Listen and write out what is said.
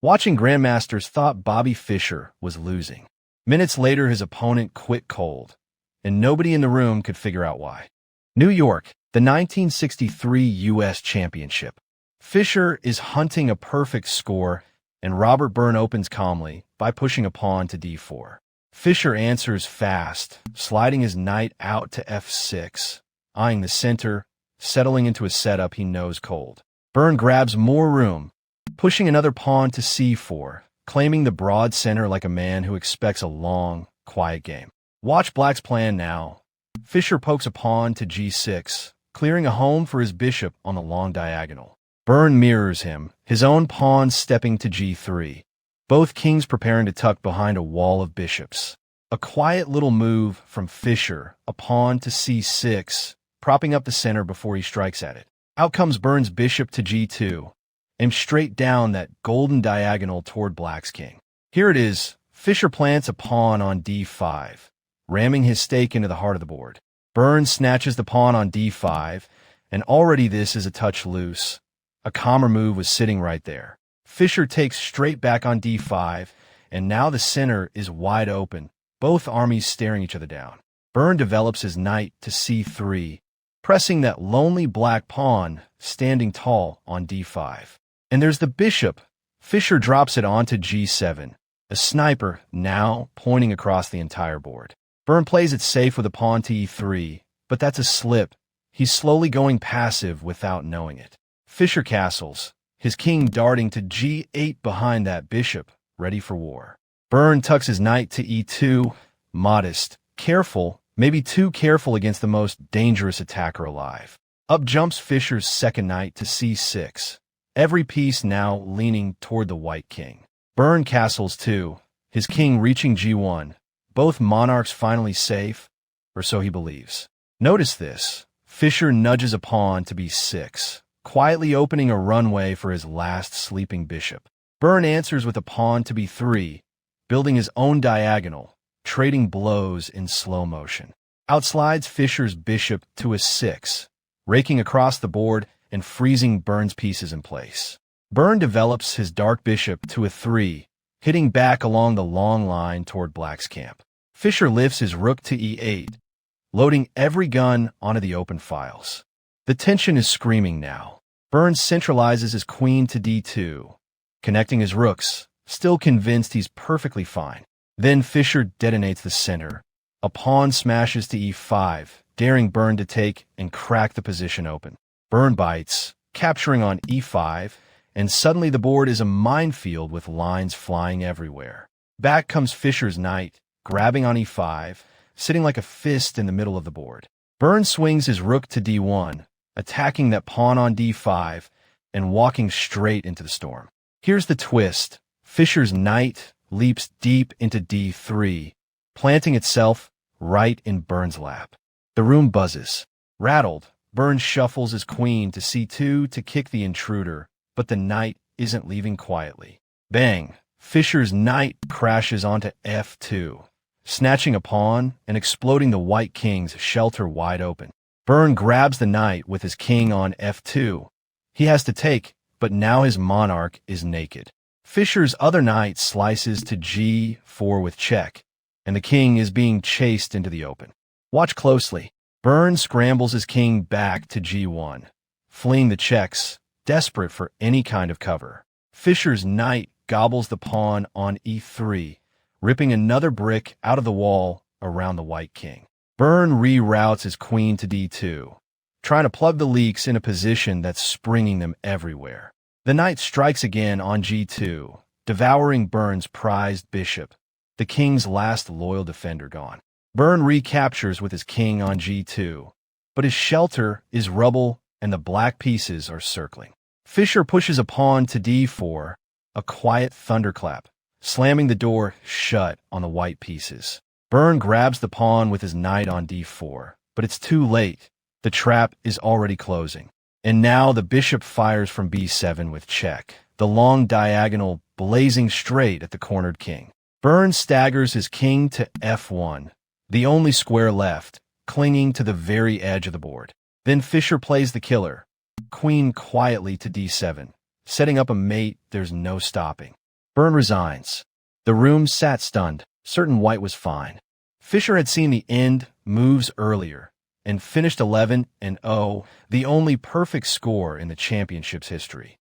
Watching Grandmasters thought Bobby Fischer was losing. Minutes later, his opponent quit cold, and nobody in the room could figure out why. New York, the 1963 U.S. Championship. Fischer is hunting a perfect score, and Robert Byrne opens calmly by pushing a pawn to d4. Fischer answers fast, sliding his knight out to f6, eyeing the center, settling into a setup he knows cold. Byrne grabs more room, pushing another pawn to c4, claiming the broad center like a man who expects a long, quiet game. Watch Black's plan now. Fischer pokes a pawn to g6, clearing a home for his bishop on the long diagonal. Byrne mirrors him, his own pawn stepping to g3. Both kings preparing to tuck behind a wall of bishops. A quiet little move from Fischer, a pawn to c6, propping up the center before he strikes at it. Out comes Byrne's bishop to g2, aimed straight down that golden diagonal toward Black's king. Here it is. Fischer plants a pawn on d5, ramming his stake into the heart of the board. Byrne snatches the pawn on d5, and already this is a touch loose. A calmer move was sitting right there. Fischer takes straight back on d5, and now the center is wide open, both armies staring each other down. Byrne develops his knight to c3, pressing that lonely black pawn standing tall on d5. And there's the bishop. Fischer drops it onto g7, a sniper now pointing across the entire board. Byrne plays it safe with a pawn to e3, but that's a slip. He's slowly going passive without knowing it. Fischer castles, his king darting to g8 behind that bishop, ready for war. Byrne tucks his knight to e2, modest, careful, maybe too careful against the most dangerous attacker alive. Up jumps Fischer's second knight to c6, every piece now leaning toward the white king. Byrne castles too, his king reaching g1, both monarchs finally safe, or so he believes. Notice this. Fischer nudges a pawn to b6, quietly opening a runway for his last sleeping bishop. Byrne answers with a pawn to b3, building his own diagonal, trading blows in slow motion. Out slides Fischer's bishop to a 6, raking across the board and freezing Byrne's pieces in place. Byrne develops his dark bishop to a 3, hitting back along the long line toward Black's camp. Fischer lifts his rook to e8, loading every gun onto the open files. The tension is screaming now. Byrne centralizes his queen to d2, connecting his rooks, still convinced he's perfectly fine. Then Fischer detonates the center. A pawn smashes to e5, daring Byrne to take and crack the position open. Byrne bites, capturing on e5, and suddenly the board is a minefield with lines flying everywhere. Back comes Fischer's knight, grabbing on e5, sitting like a fist in the middle of the board. Byrne swings his rook to d1, attacking that pawn on d5, and walking straight into the storm. Here's the twist. Fischer's knight leaps deep into d3, planting itself right in Byrne's lap. The room buzzes. Rattled, Byrne shuffles his queen to c2 to kick the intruder, but the knight isn't leaving quietly. Bang! Fischer's knight crashes onto f2, snatching a pawn and exploding the white king's shelter wide open. Byrne grabs the knight with his king on f2. He has to take, but now his monarch is naked. Fischer's other knight slices to g4 with check, and the king is being chased into the open. Watch closely. Byrne scrambles his king back to g1, fleeing the checks, desperate for any kind of cover. Fischer's knight gobbles the pawn on e3, ripping another brick out of the wall around the white king. Byrne reroutes his queen to d2, trying to plug the leaks in a position that's springing them everywhere. The knight strikes again on g2, devouring Byrne's prized bishop, the king's last loyal defender gone. Byrne recaptures with his king on g2, but his shelter is rubble and the black pieces are circling. Fischer pushes a pawn to d4, a quiet thunderclap, slamming the door shut on the white pieces. Byrne grabs the pawn with his knight on d4, but it's too late. The trap is already closing. And now the bishop fires from b7 with check, the long diagonal blazing straight at the cornered king. Byrne staggers his king to f1, the only square left, clinging to the very edge of the board. Then Fischer plays the killer, queen quietly to d7, setting up a mate there's no stopping. Byrne resigns. The room sat stunned, certain White was fine. Fischer had seen the end moves earlier and finished 11-0, the only perfect score in the championship's history.